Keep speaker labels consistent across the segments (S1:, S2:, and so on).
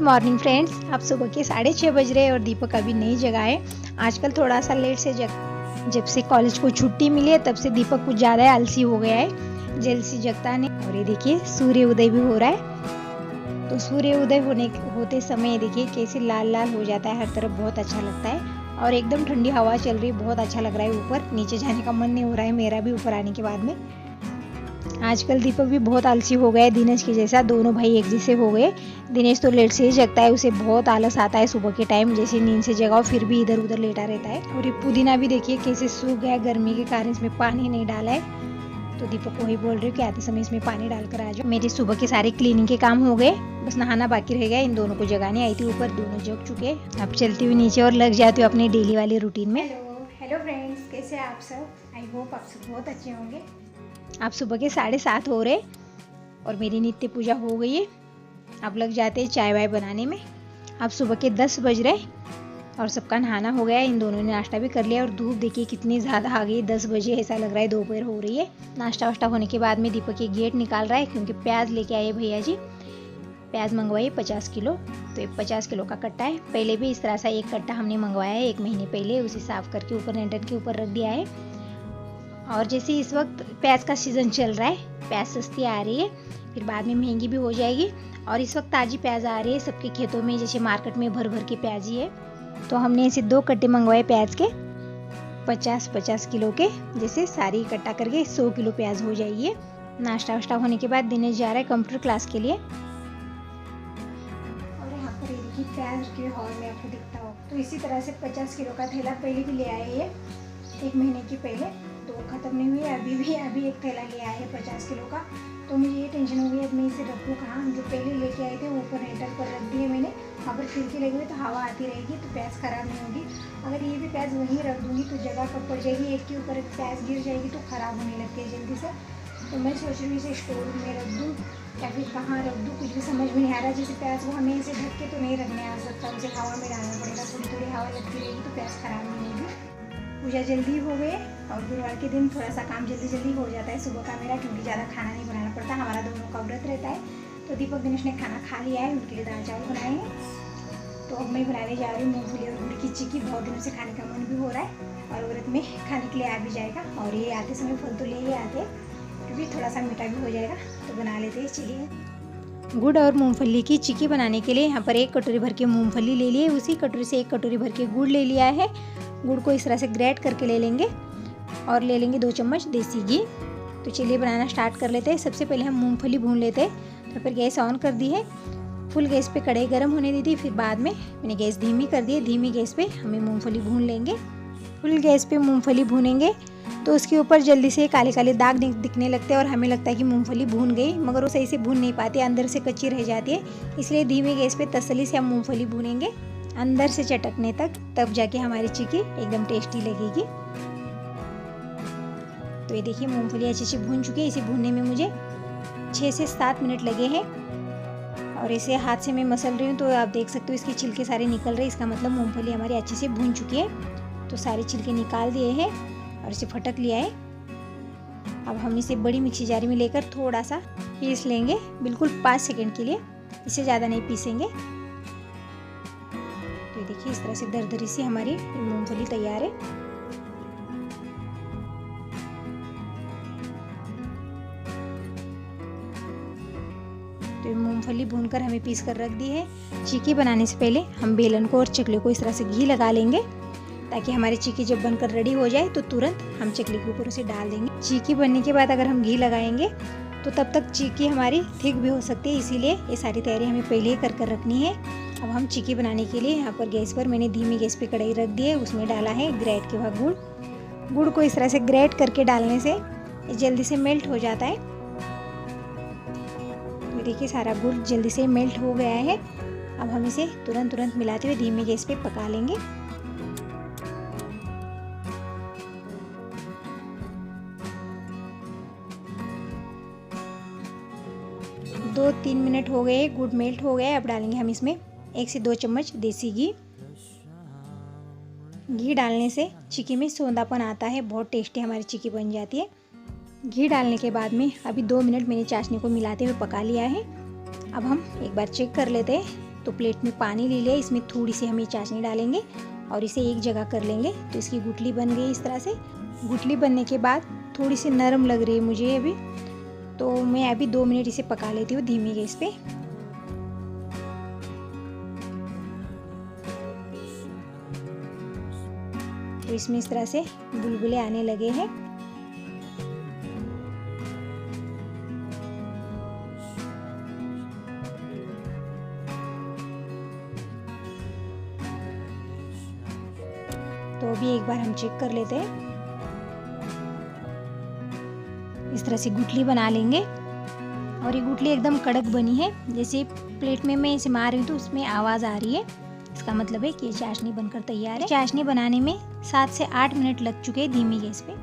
S1: Morning friends. अब सुबह के 6:30 बज रहे हैं और दीपक अभी नहीं जगा है। आजकल थोड़ा सा लेट से जब से कॉलेज को छुट्टी मिली है तब से दीपक कुछ ज़्यादा आलसी हो गया है, जल्दी से जगता नहीं। और ये देखिए सूर्य उदय भी हो रहा है, तो सूर्य उदय होते समय देखिए कैसे लाल लाल हो जाता है हर तरफ, बहुत अच्छा लगता है। और एकदम ठंडी हवा चल रही है, बहुत अच्छा लग रहा है। ऊपर नीचे जाने का मन नहीं हो रहा है मेरा भी ऊपर आने के बाद में। आजकल दीपक भी बहुत आलसी हो गया है दिनेश के जैसा, दोनों भाई एक जैसे हो गए। दिनेश तो लेट से ही जगता है, उसे बहुत आलस आता है सुबह के टाइम, जैसे नींद से जगाओ फिर भी इधर उधर लेटा रहता है। और ये पुदीना भी देखिए कैसे सूख गया, गर्मी के कारण इसमें पानी नहीं डाला है। तो दीपक को वही बोल रही हूँ कि आते समय इसमें पानी डालकर आ जाओ। मेरे सुबह के सारे क्लीनिंग के काम हो गए, बस नहाना बाकी रह गया। इन दोनों को जगाने आई थी ऊपर, दोनों जग चुके। अब चलती हुई नीचे और लग जाती हूँ अपने डेली वाले रूटीन में।
S2: हेलो फ्रेंड्स, कैसे हैं आप सब? आई होप आप सब बहुत अच्छे होंगे।
S1: अब सुबह के 7:30 हो रहे और मेरी नित्य पूजा हो गई है। अब लग जाते हैं चाय वाय बनाने में। अब सुबह के 10 बज रहे और सबका नहाना हो गया है। इन दोनों ने नाश्ता भी कर लिया और धूप देखिए कितनी ज़्यादा आ गई, 10 बजे ऐसा लग रहा है दोपहर हो रही है। नाश्ता वाश्ता होने के बाद में दीपक ये गेट निकाल रहा है, क्योंकि प्याज लेके आए भैया जी। प्याज मंगवाइए 50 किलो, तो ये 50 किलो का कट्टा है। पहले भी इस तरह सा एक कट्टा हमने मंगवाया है 1 महीने पहले, उसे साफ़ करके ऊपर नेटन के ऊपर रख दिया है। और जैसे इस वक्त प्याज का सीज़न चल रहा है, प्याज सस्ती आ रही है, फिर बाद में महंगी भी हो जाएगी। और इस वक्त ताज़ी प्याज आ रही है सबके खेतों में, जैसे मार्केट में भर भर के प्याज ही है। तो हमने ऐसे 2 कट्टे मंगवाए प्याज के, 50-50 किलो के, जैसे सारी इकट्ठा करके 100 किलो प्याज हो जाएगी। नाश्ता वाश्ता होने के बाद दिनेश जा रहा है कंप्यूटर क्लास के लिए।
S2: और यहाँ पर ये देखिए प्याज के हॉल में आपको दिखता हो, तो इसी तरह से 50 किलो का थैला पहले भी ले आए हैं 1 महीने की पहले, तो खत्म नहीं हुई। अभी एक थैला ले आए हैं 50 किलो का। तो मुझे ये टेंशन हो गई अब मैं इसे रखूँ कहाँ। जो पहले लेके आए थे ऊपर हेटर पर रख दिए मैंने, वहाँ पर खिड़की लगी हुई तो हवा आती रहेगी, तो प्याज ख़राब नहीं होगी। अगर ये भी प्याज वहीं रख दूँगी तो जगह कब पड़ जाएगी, एक के ऊपर प्याज गिर जाएगी तो ख़राब होने लगती है जल्दी से। तो मैं सोच रही हूँ इसे स्टोर में रख दूँ या फिर कहाँ रख दूँ, कुछ भी समझ में नहीं आ रहा। जैसे प्याज को हमें इसे ढक के तो नहीं रखने आ सकता, उसे हवा में डालना पड़ेगा, थोड़ी थोड़ी हवा लगती रहेगी तो प्याज ख़राब नहीं होगी। पूजा जल्दी हो गई और गुरुवार के दिन थोड़ा सा काम जल्दी हो जाता है सुबह का मेरा, क्योंकि ज़्यादा खाना नहीं बनाना पड़ता, हमारा दोनों का व्रत रहता है। तो दीपक दिनेश ने खाना खा लिया है, उनके लिए दाल चावल बनाए हैं। तो अब मैं बनाने जा रही हूँ मूँगफली और गुड़ की चिक्की, बहुत दिनों से खाने का मन भी हो रहा है और व्रत में खाने के लिए आ भी जाएगा। और ये आते समय फल तो ले ही आते हैं, क्योंकि थोड़ा सा मीठा भी हो जाएगा, तो बना लेते हैं। चलिए।
S1: गुड़ और मूंगफली की चिक्की बनाने के लिए यहाँ पर 1 कटोरी भर के मूंगफली ले लिए, उसी कटोरी से 1 कटोरी भर के गुड़ ले लिया है। गुड़ को इस तरह से ग्रेट करके ले लेंगे और ले लेंगे 2 चम्मच देसी घी। तो चलिए बनाना स्टार्ट कर लेते हैं। सबसे पहले हम मूंगफली भून लेते हैं। तो फिर गैस ऑन कर दी है, फुल गैस पे कढ़ाई गर्म होने दी थी, फिर बाद में मैंने गैस धीमी कर दी है। धीमी गैस पे हमें मूंगफली भून लेंगे। फुल गैस पे मूंगफली भूनेंगे तो उसके ऊपर जल्दी से काले काले दाग दिखने लगते हैं और हमें लगता है कि मूंगफली भून गई, मगर वो सही से भून नहीं पाती, अंदर से कच्ची रह जाती है। इसलिए धीमी गैस पे तसल्ली से हम मूंगफली भूनेंगे अंदर से चटकने तक, तब जाके हमारी चिक्की एकदम टेस्टी लगेगी। तो ये देखिए मूंगफली अच्छे से भून चुकी है। इसे भूनने में मुझे 6 से 7 मिनट लगे हैं और इसे हाथ से मैं मसल रही हूँ, तो आप देख सकते हो इसके छिलके सारे निकल रहे हैं। इसका मतलब मूंगफली हमारी अच्छे से भून चुकी है। तो सारे छिलके निकाल दिए हैं और इसे फटक लिया है। अब हम इसे बड़ी मिक्सी जारी में लेकर थोड़ा सा पीस लेंगे, बिल्कुल 5 सेकंड के लिए, इससे ज़्यादा नहीं पीसेंगे। तो देखिए इस तरह से दरदरी से हमारी मूंगफली तैयार है। तो मूंगफली भूनकर हमें पीस कर रख दी है। चिक्की बनाने से पहले हम बेलन को और चकले को इस तरह से घी लगा लेंगे, ताकि हमारी चिक्की जब बनकर रेडी हो जाए तो तुरंत हम चकली के ऊपर उसे डाल देंगे। चिक्की बनने के बाद अगर हम घी लगाएंगे तो तब तक चिक्की हमारी थिक भी हो सकती है, इसीलिए ये सारी तैयारी हमें पहले ही कर रखनी है। अब हम चिक्की बनाने के लिए यहाँ पर गैस पर मैंने धीमी गैस पे कढ़ाई रख दी है, उसमें डाला है ग्रेट किया हुआ गुड़। गुड़ को इस तरह से ग्रेट करके डालने से जल्दी से मेल्ट हो जाता है। तो देखिए सारा गुड़ जल्दी से मेल्ट हो गया है। अब हम इसे तुरंत मिलाते हुए धीमी गैस पे पका लेंगे। 2-3 मिनट हो गए, गुड़ मेल्ट हो गया है। अब डालेंगे हम इसमें 1 से 2 चम्मच देसी घी। घी डालने से चिक्की में सोंधापन आता है, बहुत टेस्टी हमारी चिक्की बन जाती है। घी डालने के बाद में अभी 2 मिनट मैंने चाशनी को मिलाते हुए पका लिया है। अब हम एक बार चेक कर लेते हैं। तो प्लेट में पानी ले लिया, इसमें थोड़ी सी हम ये चाशनी डालेंगे और इसे एक जगह कर लेंगे। तो इसकी गुठली बन गई इस तरह से। गुठली बनने के बाद थोड़ी सी नरम लग रही है मुझे अभी, तो मैं अभी 2 मिनट इसे पका लेती हूँ धीमी गैस पे। तो इसमें इस तरह से बुलबुले आने लगे हैं। तो अभी एक बार हम चेक कर लेते हैं। इस तरह से गुठली बना लेंगे और ये गुठली एकदम कड़क बनी है। जैसे प्लेट में मैं इसे मार रही हूँ तो उसमें आवाज़ आ रही है, इसका मतलब है कि ये चाशनी बनकर तैयार है। चाशनी बनाने में 7 से 8 मिनट लग चुके हैं धीमी गैस पे।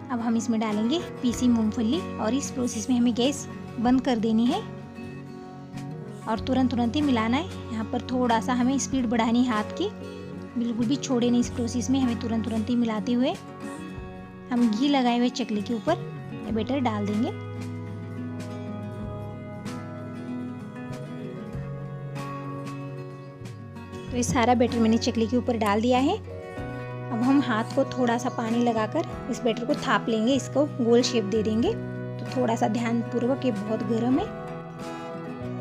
S1: अब हम इसमें डालेंगे पीसी मूंगफली और इस प्रोसेस में हमें गैस बंद कर देनी है और तुरंत ही मिलाना है। यहाँ पर थोड़ा सा हमें स्पीड बढ़ानी है हाथ की, बिल्कुल भी छोड़े नहीं। इस प्रोसेस में हमें तुरंत ही मिलाते हुए हम घी लगाए हुए चकले के ऊपर ये बैटर डाल देंगे। तो ये सारा बैटर मैंने चकले के ऊपर डाल दिया है। अब हम हाथ को थोड़ा सा पानी लगाकर इस बैटर को थाप लेंगे, इसको गोल शेप दे देंगे। तो थोड़ा सा ध्यानपूर्वक, ये बहुत गर्म है।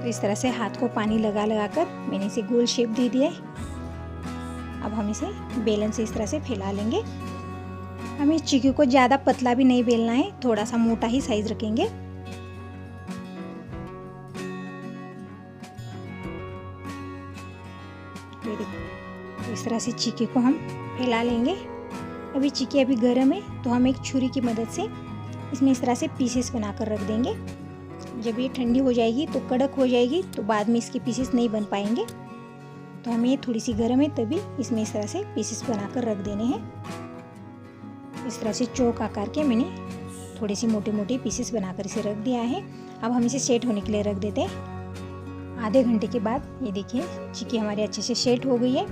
S1: तो इस तरह से हाथ को पानी लगा कर मैंने इसे गोल शेप दे दिया है। अब हम इसे बेलन से इस तरह से फैला लेंगे। हमें चिक्की को ज़्यादा पतला भी नहीं बेलना है, थोड़ा सा मोटा ही साइज रखेंगे। तो इस तरह से चिक्की को हम फैला लेंगे। अभी चिक्की अभी गर्म है, तो हम एक छुरी की मदद से इसमें इस तरह से पीसेस बनाकर रख देंगे। जब ये ठंडी हो जाएगी तो कड़क हो जाएगी, तो बाद में इसके पीसेस नहीं बन पाएंगे। तो हमें ये थोड़ी सी गर्म है, तभी इसमें इस तरह से पीसेस बनाकर रख देने हैं। इस तरह से चौक आकार के मैंने थोड़ी सी मोटे पीसेस बनाकर इसे रख दिया है। अब हम इसे सेट होने के लिए रख देते हैं। आधे घंटे के बाद ये देखिए चिक्की हमारी अच्छे से सेट हो गई है।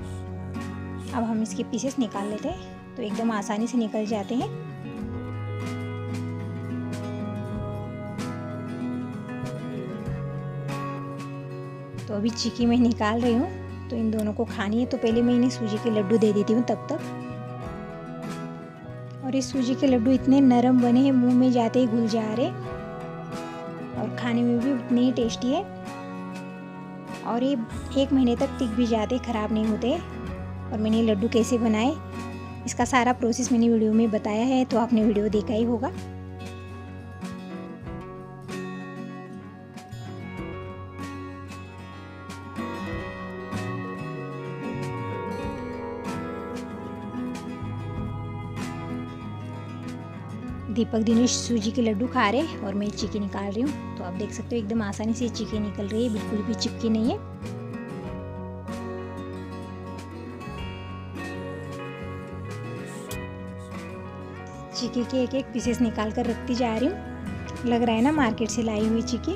S1: अब हम इसके पीसेस निकाल लेते हैं, तो एकदम आसानी से निकल जाते हैं। तो अभी चिक्की मैं निकाल रही हूँ। तो इन दोनों को खानी है, तो पहले मैं इन्हें सूजी के लड्डू दे देती हूँ तब तक। और ये सूजी के लड्डू इतने नरम बने हैं, मुंह में जाते ही घुल जा रहे और खाने में भी उतने ही टेस्टी है। और ये 1 महीने तक टिक भी जाते, ख़राब नहीं होते। और मैंने ये लड्डू कैसे बनाए, इसका सारा प्रोसेस मैंने वीडियो में बताया है, तो आपने वीडियो देखा ही होगा। दीपक दिनेश सूजी के लड्डू खा रहे और मैं चिक्की निकाल रही हूँ। तो आप देख सकते हो एकदम आसानी से चिक्की निकल रही है, बिल्कुल भी चिपकी नहीं है। चिक्की के एक पीसेस निकाल कर रखती जा रही हूँ। लग रहा है ना मार्केट से लाई हुई चिक्की।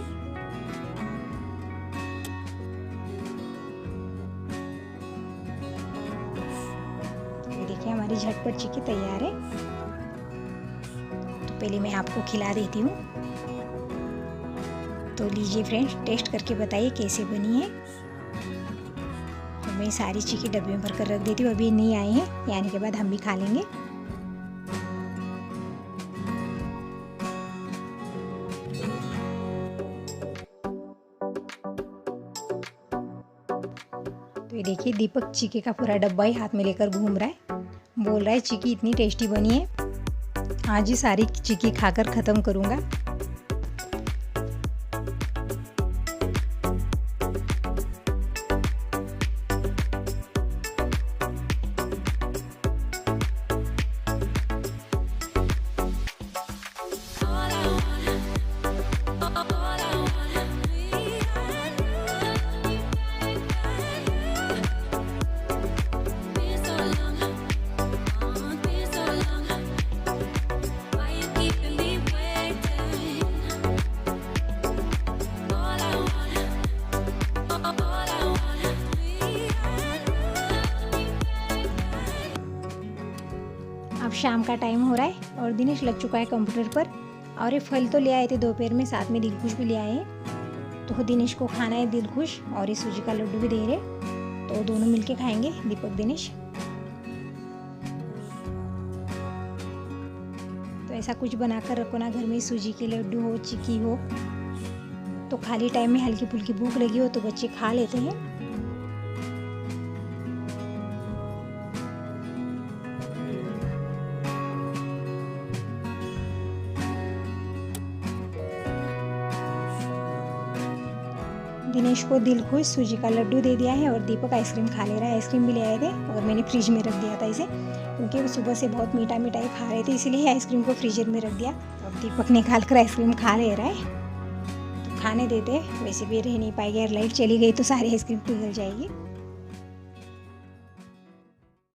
S1: ये देखिए हमारी झटपट चिक्की तैयार है। पहले मैं आपको खिला देती हूँ। तो लीजिए फ्रेंड्स, टेस्ट करके बताइए कैसे बनी है। तो मैं सारी चिक्की डब्बे में भर कर रख देती हूँ, अभी नहीं आई है, यानी के बाद हम भी खा लेंगे। तो ये देखिए दीपक चिक्की का पूरा डब्बा ही हाथ में लेकर घूम रहा है, बोल रहा है चिक्की इतनी टेस्टी बनी है, आज ही सारी चिक्की खाकर ख़त्म करूँगा। शाम का टाइम हो रहा है और दिनेश लग चुका है कंप्यूटर पर। और ये फल तो ले आए थे दोपहर में, साथ में दिलकुश भी ले आए हैं। तो दिनेश को खाना है दिल खुश, और ये सूजी का लड्डू भी दे रहे, तो दोनों मिलके खाएंगे दीपक दिनेश। तो ऐसा कुछ बनाकर रखो ना घर में, सूजी के लड्डू हो, चिक्की हो, तो खाली टाइम में हल्की फुल्की भूख लगी हो तो बच्चे खा लेते हैं। दिनेश को दिल खुश सूजी का लड्डू दे दिया है, और दीपक आइसक्रीम खा ले रहा है। आइसक्रीम भी ले आए थे और मैंने फ्रिज में रख दिया था इसे, क्योंकि वो सुबह से बहुत मीठा मीठा ही खा रहे थे, इसलिए आइसक्रीम को फ्रीजर में रख दिया। अब दीपक निकाल कर आइसक्रीम खा ले रहा है, तो खाने देते, वैसे भी रह नहीं पाएगी, अगर लाइट चली गई तो सारी आइसक्रीम पिघल जाएगी।